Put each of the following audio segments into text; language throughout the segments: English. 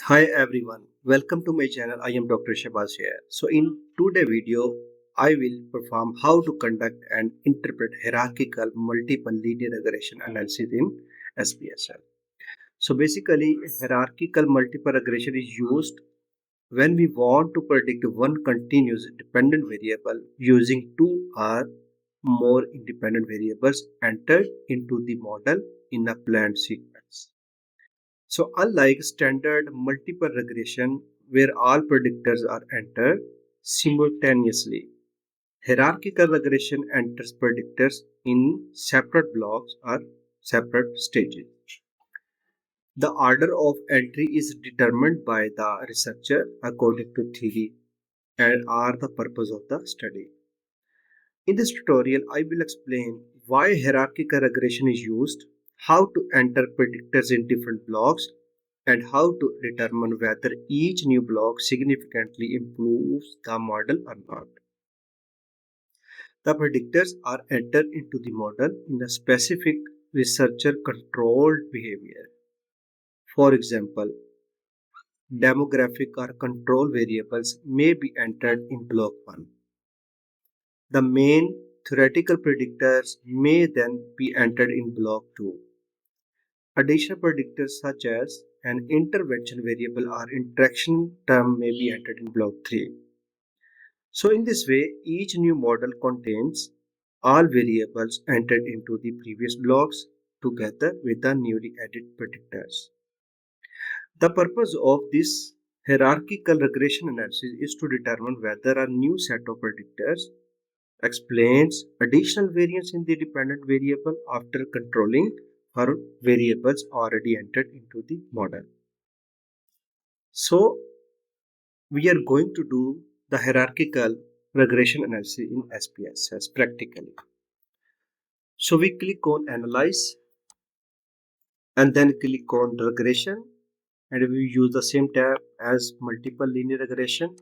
Hi everyone, welcome to my channel. I am Dr. Shabazz here. So in today's video, I will perform how to conduct and interpret hierarchical multiple linear regression analysis in SPSS. So basically, hierarchical multiple regression is used when we want to predict one continuous dependent variable using two or more independent variables entered into the model in a planned sequence. So unlike standard multiple regression where all predictors are entered simultaneously, hierarchical regression enters predictors in separate blocks or separate stages. The order of entry is determined by the researcher according to theory and are the purpose of the study. In this tutorial, I will explain why hierarchical regression is used, how to enter predictors in different blocks, and how to determine whether each new block significantly improves the model or not. The predictors are entered into the model in a specific researcher controlled behavior. For example, demographic or control variables may be entered in block 1. The main theoretical predictors may then be entered in block 2. Additional predictors such as an intervention variable or interaction term may be entered in block 3. So in this way, each new model contains all variables entered into the previous blocks together with the newly added predictors. The purpose of this hierarchical regression analysis is to determine whether a new set of predictors explains additional variance in the dependent variable after controlling for variables already entered into the model. So we are going to do the hierarchical regression analysis in SPSS practically. So we click on analyze and then click on regression, and we use the same tab as multiple linear regression,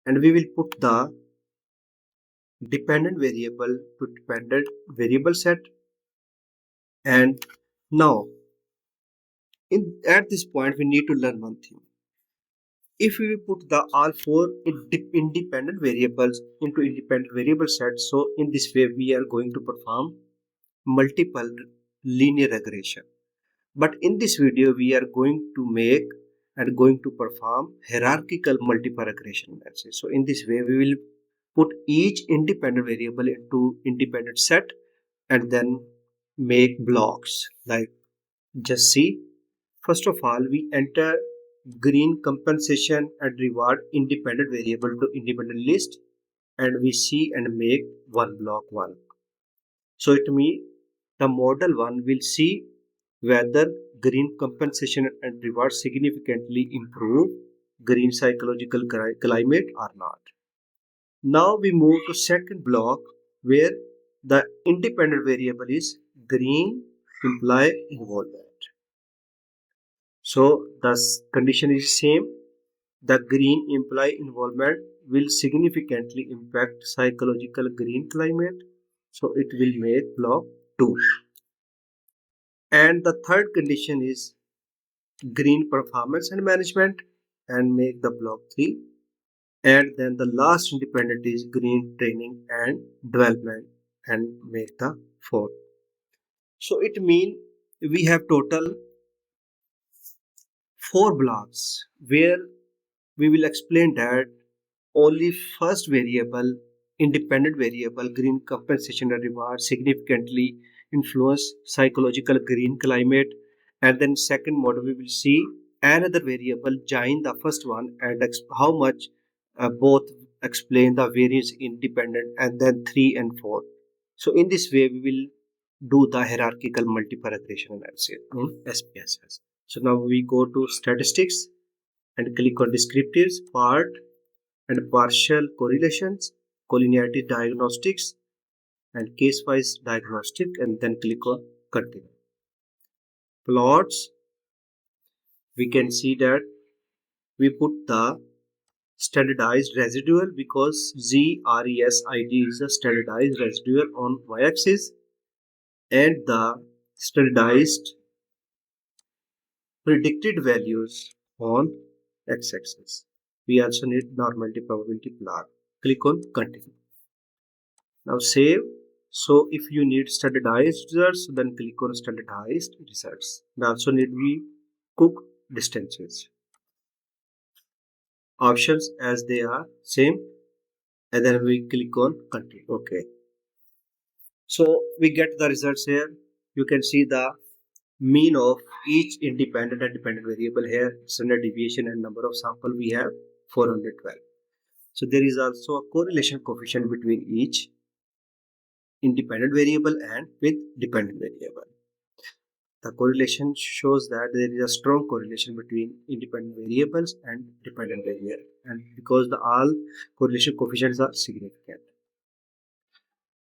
and we will put the dependent variable to dependent variable set. And now at this point we need to learn one thing. If we put the all four independent variables into independent variable sets, so in this way we are going to perform multiple linear regression. But in this video we are going to make and going to perform hierarchical multiple regression analysis. So in this way we will put each independent variable into independent set and then make blocks. Like, just see, first of all we enter green compensation and reward independent variable to independent list, and we see and make one block 1. So it means the model 1 will see whether green compensation and reward significantly improve green psychological climate or not. Now we move to second block where the independent variable is green imply involvement. So the condition is same. The green imply involvement will significantly impact psychological green climate. So it will make block 2. And the third condition is green performance and management and make the block 3. And then the last independent is green training and development and make the 4. So it means we have total 4 blocks where we will explain that only first variable, independent variable, green compensation and reward significantly influence psychological green climate. And then second model we will see another variable join the first one and how much both explain the variance independent, and then 3 and 4. So in this way we will do the hierarchical multiple regression analysis in SPSS. So now we go to statistics and click on descriptives part and partial correlations, collinearity diagnostics, and case-wise diagnostic, and then click on continue. Plots, we can see that we put the standardized residual because ZRESID is a standardized residual on y-axis, and the standardized predicted values on x-axis. We also need normality probability plot. Click on continue. Now save. So if you need standardized results, then click on standardized results. We also need cook distances. Options as they are same, and then we click on continue. Okay. So we get the results here. You can see the mean of each independent and dependent variable here, standard deviation, and number of sample we have 412. So there is also a correlation coefficient between each independent variable and with dependent variable. The correlation shows that there is a strong correlation between independent variables and dependent variable, and because the all correlation coefficients are significant.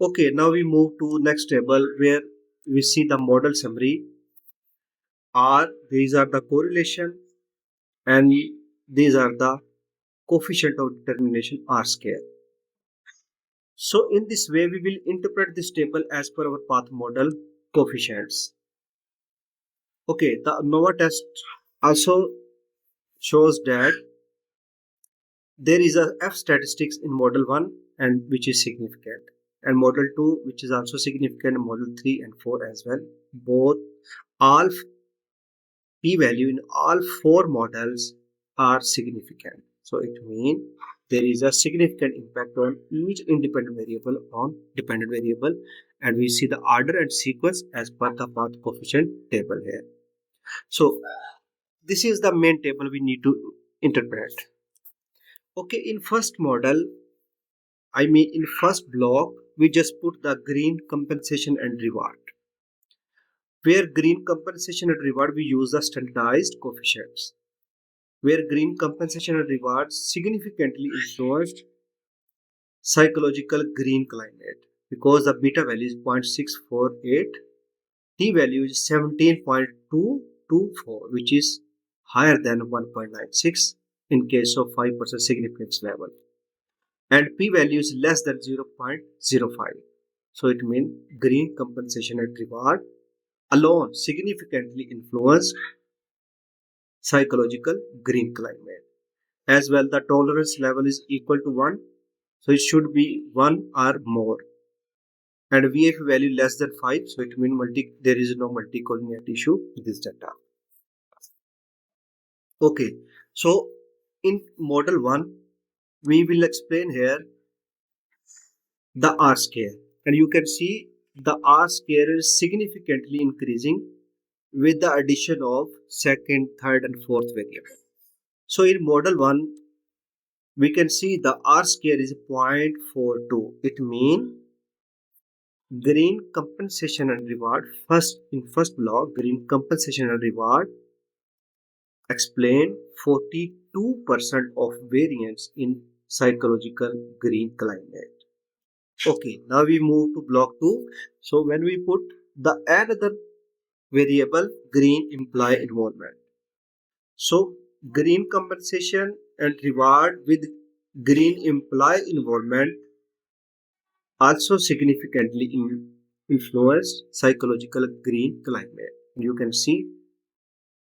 Okay, now we move to next table where we see the model summary. These are the correlation, and these are the coefficient of determination R square. So in this way we will interpret this table as per our path model coefficients. Okay, the ANOVA test also shows that there is a F statistics in model 1 and which is significant, and model 2 which is also significant, model 3 and 4 as well. Both all p-value in all four models are significant. So it means there is a significant impact on each independent variable on dependent variable, and we see the order and sequence as per the path coefficient table here. So this is the main table we need to interpret. Okay, in first model, in first block, we just put the green compensation and reward. Where green compensation and reward, we use the standardized coefficients. Where green compensation and reward significantly influenced psychological green climate because the beta value is 0.648, t value is 17.224, which is higher than 1.96 in case of 5% significance level, and p value is less than 0.05. So it means green compensation and reward alone significantly influence psychological green climate. As well, the tolerance level is equal to 1, so it should be 1 or more, and VF value less than 5, so it means there is no multicollinearity issue with this data. Okay, so in model 1 we will explain here the R square, and you can see the R square is significantly increasing with the addition of second, third and fourth variable. So in model 1 we can see the R square is 0.42. It means green compensation and reward in first block, green compensation and reward explain 42% of variance in psychological green climate. Okay, now we move to block 2. So when we put the another variable, green imply involvement. So green compensation and reward with green imply involvement also significantly influence psychological green climate. You can see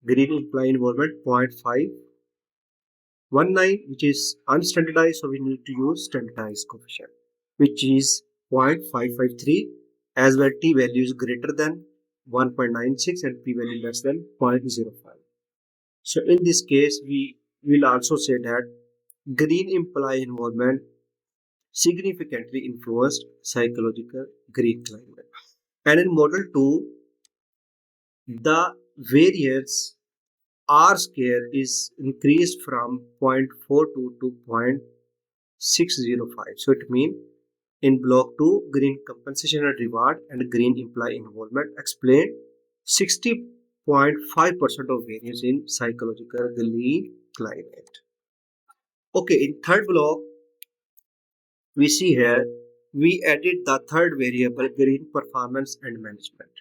green imply involvement 0.519, which is unstandardized, so we need to use standardized coefficient, which is 0.553, as well t value is greater than 1.96 and p value less than 0.05. So in this case we will also say that green imply involvement significantly influenced psychological green climate. And in model 2, the variance R square is increased from 0.42 to 0.605. So it means in block 2, green compensation and reward and green imply involvement explain 60.5% of variance in psychological green climate. Okay, in third block, we see here we added the third variable, green performance and management.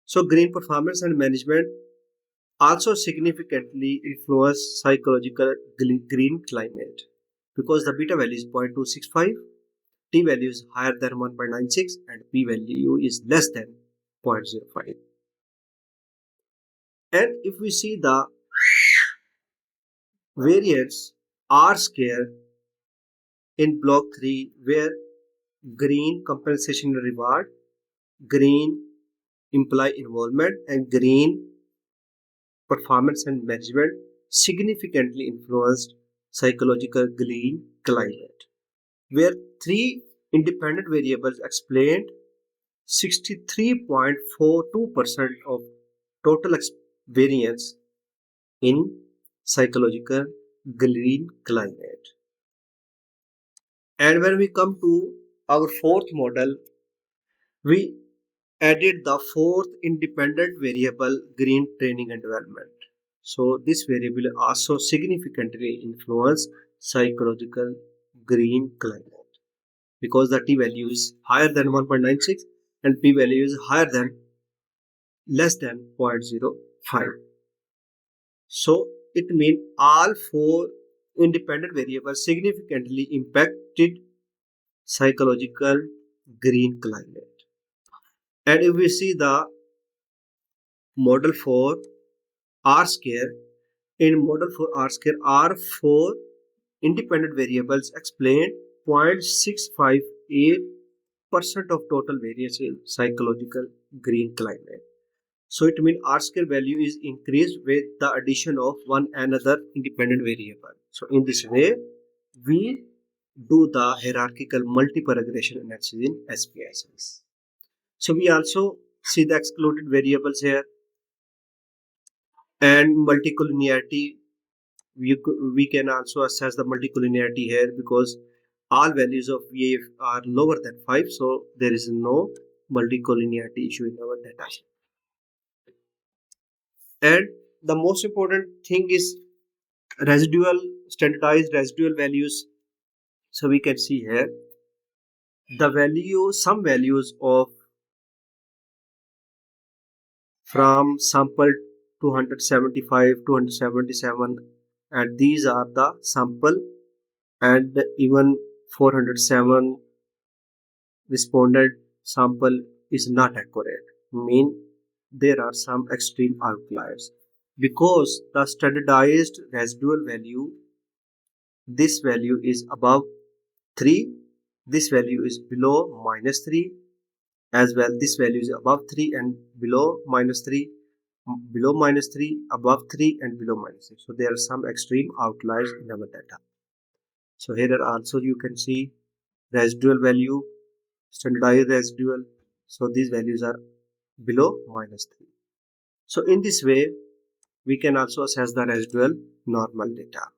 So green performance and management also significantly influence psychological green climate because the beta value is 0.265, t value is higher than 1.96 and p value is less than 0.05. And if we see the variance R square in block 3, where green compensation and reward, green employee involvement, and green performance and management significantly influenced psychological green climate, where three independent variables explained 63.42% of total variance in psychological green climate. And when we come to our fourth model, we added the fourth independent variable, green training and development. So this variable also significantly influence psychological green climate because the t value is higher than 1.96 and p value is higher than less than 0.05. So it means all four independent variables significantly impacted psychological green climate. And if we see the model for R square, in model for R square, R four independent variables explain 0.658% of total variance in psychological green climate. So it means R square value is increased with the addition of one another independent variable. So in this way, we do the hierarchical multiple regression analysis in SPSS. So we also see the excluded variables here and multicollinearity. We can also assess the multicollinearity here because all values of VA are lower than 5, so there is no multicollinearity issue in our data. And the most important thing is residual, standardized residual values. So we can see here the value, some values of from sample 275, 277, and these are the sample, and even 407 responded sample is not accurate, mean there are some extreme outliers because the standardized residual value, this value is above 3, this value is below -3, as well this value is above 3 and below -3, below -3, above 3 and below -3. So there are some extreme outliers in our data. So here are also you can see residual value, standardized residual. So these values are below -3. So in this way, we can also assess the residual normal data.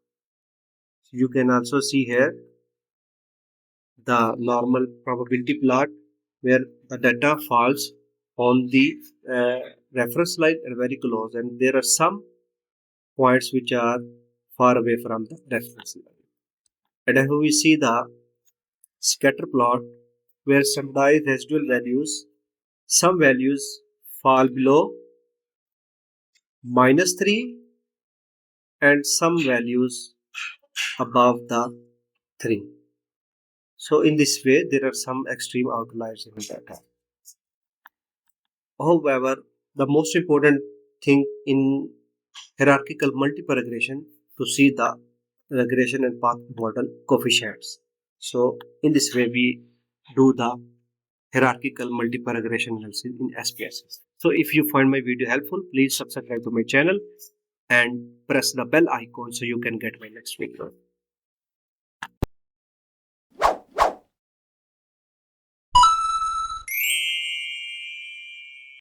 You can also see here the normal probability plot where the data falls on the reference line and very close, and there are some points which are far away from the reference line. And here we see the scatter plot where standardized residual values, some values fall below -3 and some values above the 3. So in this way, there are some extreme outliers in the data. However, the most important thing in hierarchical multiple regression to see the regression and path model coefficients. So in this way, we do the hierarchical multiple regression analysis in SPSS. So if you find my video helpful, please subscribe to my channel and press the bell icon so you can get my next video.